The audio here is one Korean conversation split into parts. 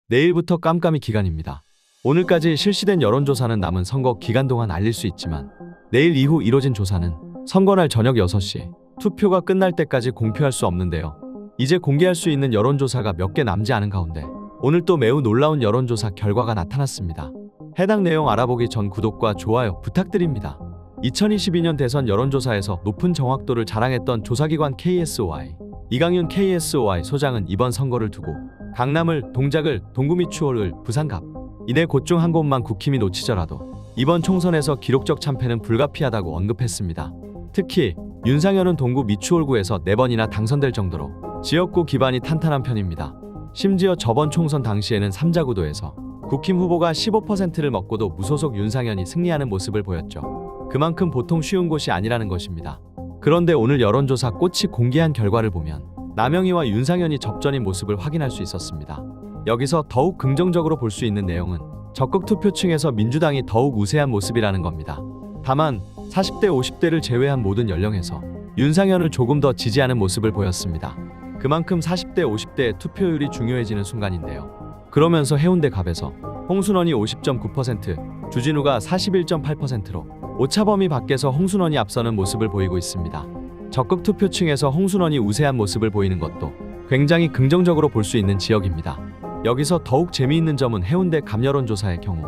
내일부터 깜깜이 기간입니다. 오늘까지 실시된 여론조사는 남은 선거 기간 동안 알릴 수 있지만 내일 이후 이뤄진 조사는 선거날 저녁 6시 투표가 끝날 때까지 공표할 수 없는데요. 이제 공개할 수 있는 여론조사가 몇 개 남지 않은 가운데 오늘 또 매우 놀라운 여론조사 결과가 나타났습니다. 해당 내용 알아보기 전 구독과 좋아요 부탁드립니다. 2022년 대선 여론조사에서 높은 정확도를 자랑했던 조사기관 KSOI 이강윤 KSOI 소장은 이번 선거를 두고 강남을, 동작을, 동구 및 추월을, 부산갑 이내 곳 중 한 곳만 국힘이 놓치더라도 이번 총선에서 기록적 참패는 불가피하다고 언급했습니다. 특히 윤상현은 동구 및 추월구에서 4번이나 당선될 정도로 지역구 기반이 탄탄한 편입니다. 심지어 저번 총선 당시에는 삼자구도에서 국힘 후보가 15%를 먹고도 무소속 윤상현이 승리하는 모습을 보였죠. 그만큼 보통 쉬운 곳이 아니라는 것입니다. 그런데 오늘 여론조사 꽃이 공개한 결과를 보면 남영희와 윤상현이 접전인 모습을 확인할 수 있었습니다. 여기서 더욱 긍정적으로 볼 수 있는 내용은 적극 투표층에서 민주당이 더욱 우세한 모습이라는 겁니다. 다만 40대 50대를 제외한 모든 연령에서 윤상현을 조금 더 지지하는 모습을 보였습니다. 그만큼 40대 50대의 투표율이 중요해지는 순간인데요. 그러면서 해운대 갑에서 홍순원이 50.9%, 주진우가 41.8%로 오차범위 밖에서 홍순원이 앞서는 모습을 보이고 있습니다. 적극 투표층에서 홍순원이 우세한 모습을 보이는 것도 굉장히 긍정적으로 볼 수 있는 지역입니다. 여기서 더욱 재미있는 점은 해운대 갑 여론조사의 경우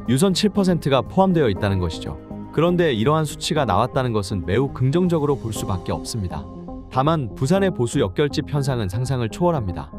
유선 7%가 포함되어 있다는 것이죠. 그런데 이러한 수치가 나왔다는 것은 매우 긍정적으로 볼 수밖에 없습니다. 다만 부산의 보수 역결집 현상은 상상을 초월합니다.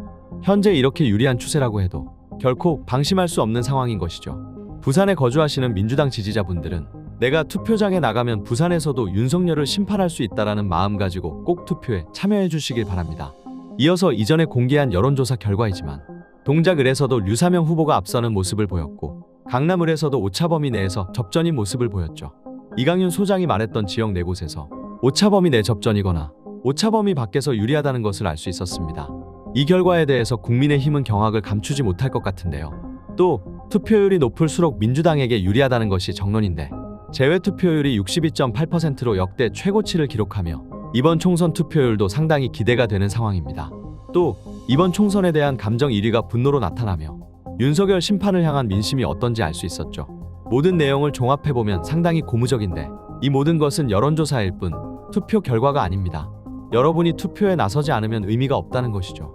현재 이렇게 유리한 추세라고 해도 결코 방심할 수 없는 상황인 것이죠. 부산에 거주하시는 민주당 지지자분들은 내가 투표장에 나가면 부산에서도 윤석열을 심판할 수 있다라는 마음 가지고 꼭 투표에 참여해 주시길 바랍니다. 이어서 이전에 공개한 여론조사 결과이지만 동작을에서도 류사명 후보가 앞서는 모습을 보였고 강남을에서도 오차범위 내에서 접전인 모습을 보였죠. 이강윤 소장이 말했던 지역 4곳에서 오차범위 내 접전이거나 오차범위 밖에서 유리하다는 것을 알 수 있었습니다. 이 결과에 대해서 국민의힘은 경악을 감추지 못할 것 같은데요. 또 투표율이 높을수록 민주당에게 유리하다는 것이 정론인데 제외 투표율이 62.8%로 역대 최고치를 기록하며 이번 총선 투표율도 상당히 기대가 되는 상황입니다. 또 이번 총선에 대한 감정 1위가 분노로 나타나며 윤석열 심판을 향한 민심이 어떤지 알 수 있었죠. 모든 내용을 종합해보면 상당히 고무적인데 이 모든 것은 여론조사일 뿐 투표 결과가 아닙니다. 여러분이 투표에 나서지 않으면 의미가 없다는 것이죠.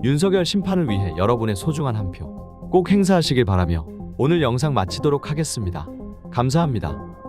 윤석열 심판을 위해 여러분의 소중한 한 표 꼭 행사하시길 바라며 오늘 영상 마치도록 하겠습니다. 감사합니다.